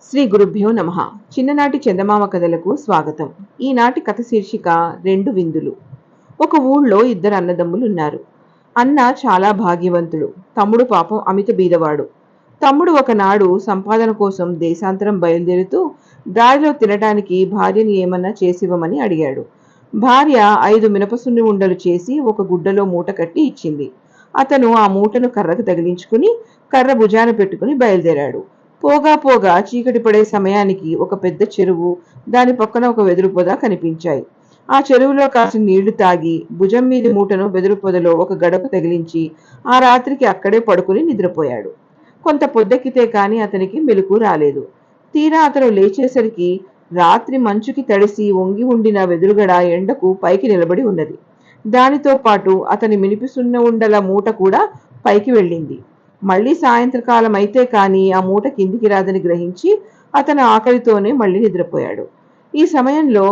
శ్రీ గురుభ్యో నమః. చిన్ననాటి చందమామ కథలకు స్వాగతం. ఈనాటి కథ శీర్షిక రెండు విందులు. ఒక ఊళ్ళో ఇద్దరు అన్నదమ్ములున్నారు. అన్న చాలా భాగ్యవంతుడు, తమ్ముడు పాపం అమిత బీదవాడు. తమ్ముడు ఒకనాడు సంపాదన కోసం దేశాంతరం బయలుదేరుతూ దారిలో తినటానికి భార్యని ఏమన్నా చేసివ్వమని అడిగాడు. భార్య 5 మినపసున్ని ఉండలు చేసి ఒక గుడ్డలో మూట కట్టి ఇచ్చింది. అతను ఆ మూటను కర్రకు తగిలించుకుని కర్ర భుజాన పెట్టుకుని బయలుదేరాడు. పోగా పోగా చీకటి పడే సమయానికి ఒక పెద్ద చెరువు, దాని పక్కన ఒక వెదురు పొద కనిపించాయి. ఆ చెరువులో కాసిన నీళ్లు తాగి భుజం మీది మూటను వెదురు పొదలో ఒక గడప తగిలించి ఆ రాత్రికి అక్కడే పడుకుని నిద్రపోయాడు. కొంత పొద్దెక్కితే కాని అతనికి మెలకు రాలేదు. తీరా అతను లేచేసరికి రాత్రి మంచుకి తడిసి వంగి ఉండిన వెదురుగడ ఎండకు పైకి నిలబడి ఉన్నది. దానితో పాటు అతని మినిపిసున్న ఉండల మూట కూడా పైకి వెళ్ళింది. మళ్లీ సాయంత్రకాలం అయితే కాని ఆ మూట కిందికి రాదని గ్రహించి అతను ఆకలితోనే మళ్లీ నిద్రపోయాడు. ఈ సమయంలో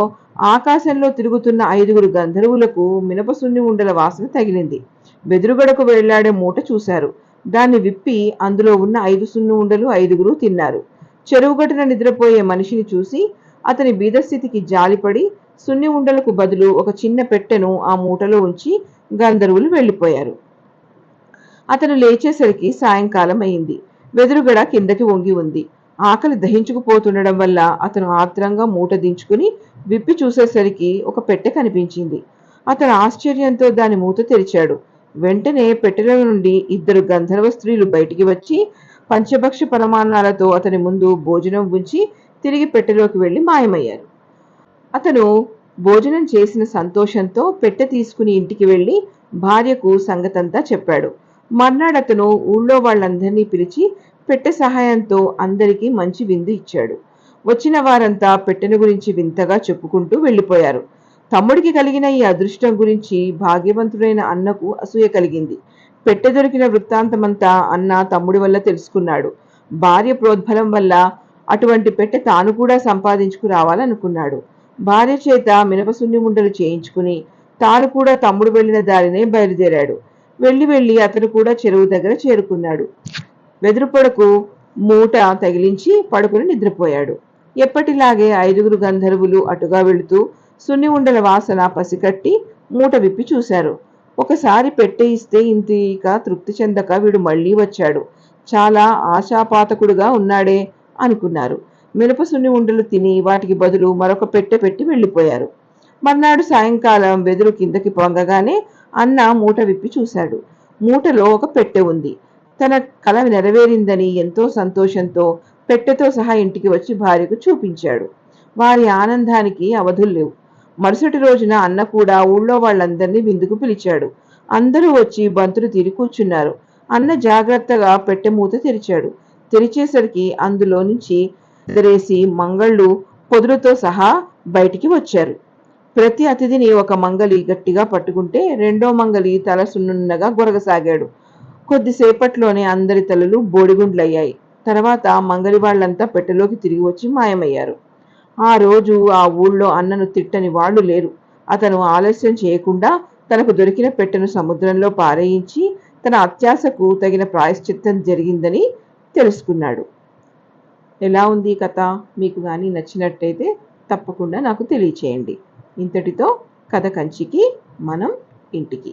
ఆకాశంలో తిరుగుతున్న 5 గంధర్వులకు మినపసున్ని ఉండల వాసన తగిలింది. బెదురుగడకు వెళ్లాడే మూట చూశారు. దాన్ని విప్పి అందులో ఉన్న 5 సున్ని ఉండలు 5 తిన్నారు. చెరువుగట్టున నిద్రపోయే మనిషిని చూసి అతని బీదస్థితికి జాలిపడి సున్ని ఉండలకు బదులు ఒక చిన్న పెట్టెను ఆ మూటలో ఉంచి గంధర్వులు వెళ్లిపోయారు. అతను లేచేసరికి సాయంకాలం అయింది. వెదురుగడ కిందకి వంగి ఉంది. ఆకలి దహించుకుపోతుండడం వల్ల అతను ఆత్రంగా మూట దించుకుని విప్పి చూసేసరికి ఒక పెట్టె కనిపించింది. అతను ఆశ్చర్యంతో దాని మూత తెరిచాడు. వెంటనే పెట్టెల నుండి 2 గంధర్వ స్త్రీలు బయటికి వచ్చి పంచభక్ష పరమాన్నాలతో అతని ముందు భోజనం ఉంచి తిరిగి పెట్టెలోకి వెళ్లి మాయమయ్యారు. అతను భోజనం చేసిన సంతోషంతో పెట్టె తీసుకుని ఇంటికి వెళ్లి భార్యకు సంగతంతా చెప్పాడు. మర్నాడతను ఊళ్ళో వాళ్ళందరినీ పిలిచి పెట్టె సహాయంతో అందరికీ మంచి విందు ఇచ్చాడు. వచ్చిన వారంతా పెట్టెను గురించి వింతగా చెప్పుకుంటూ వెళ్ళిపోయారు. తమ్ముడికి కలిగిన ఈ అదృష్టం గురించి భాగ్యవంతుడైన అన్నకు అసూయ కలిగింది. పెట్టె దొరికిన వృత్తాంతమంతా అన్న తమ్ముడి వల్ల తెలుసుకున్నాడు. భార్య ప్రోద్బలం వల్ల అటువంటి పెట్టె తాను కూడా సంపాదించుకు రావాలనుకున్నాడు. భార్య చేత మినపసున్ని ఉండలు చేయించుకుని తాను కూడా తమ్ముడు వెళ్లిన దారినే బయలుదేరాడు. వెళ్లి అతను కూడా చెరువు దగ్గర చేరుకున్నాడు. వెదురుపొడకు మూట తగిలించి పడుకుని నిద్రపోయాడు. ఎప్పటిలాగే 5 గంధర్వులు అటుగా వెళుతూ సున్ని ఉండల వాసన పసికట్టి మూట విప్పి చూశారు. ఒకసారి పెట్టె ఇస్తే ఇంతిక తృప్తి చెందక వీడు మళ్లీ వచ్చాడు, చాలా ఆశాపాతకుడుగా ఉన్నాడే అనుకున్నారు. మినప సున్ని ఉండలు తిని వాటికి బదులు మరొక పెట్టె పెట్టి వెళ్లిపోయారు. మర్నాడు సాయంకాలం వెదురు కిందకి పొంగగానే అన్న మూట విప్పి చూశాడు. మూటలో ఒక పెట్టె ఉంది. తన కల నెరవేరిందని ఎంతో సంతోషంతో పెట్టెతో సహా ఇంటికి వచ్చి భార్యకు చూపించాడు. వారి ఆనందానికి అవధుల్లేవు. మరుసటి రోజున అన్న కూడా ఊళ్ళో వాళ్ళందరినీ విందుకు పిలిచాడు. అందరూ వచ్చి బంతులు తీరి కూర్చున్నారు. అన్న జాగ్రత్తగా పెట్టె మూత తెరిచాడు. తెరిచేసరికి అందులో నుంచి ఎగరేసి మంగళ్ళు పొదులతో సహా బయటికి వచ్చారు. ప్రతి అతిథిని ఒక మంగలి గట్టిగా పట్టుకుంటే రెండో మంగలి తల సున్నున్నగా గొరగసాగాడు. కొద్దిసేపట్లోనే అందరి తలలు బోడిగుండ్లయ్యాయి. తర్వాత మంగలి వాళ్లంతా పెట్టెలోకి తిరిగి వచ్చి మాయమయ్యారు. ఆ రోజు ఆ ఊళ్ళో అన్నను తిట్టని వాళ్ళు లేరు. అతను ఆలస్యం చేయకుండా తనకు దొరికిన పెట్టెను సముద్రంలో పారేయించి తన అత్యాశకు తగిన ప్రాయశ్చిత్తం జరిగిందని తెలుసుకున్నాడు. ఎలా ఉంది కథ? మీకు కానీ నచ్చినట్టయితే తప్పకుండా నాకు తెలియచేయండి. ఇంతటితో కథ కంచికి మనం ఇంటికి.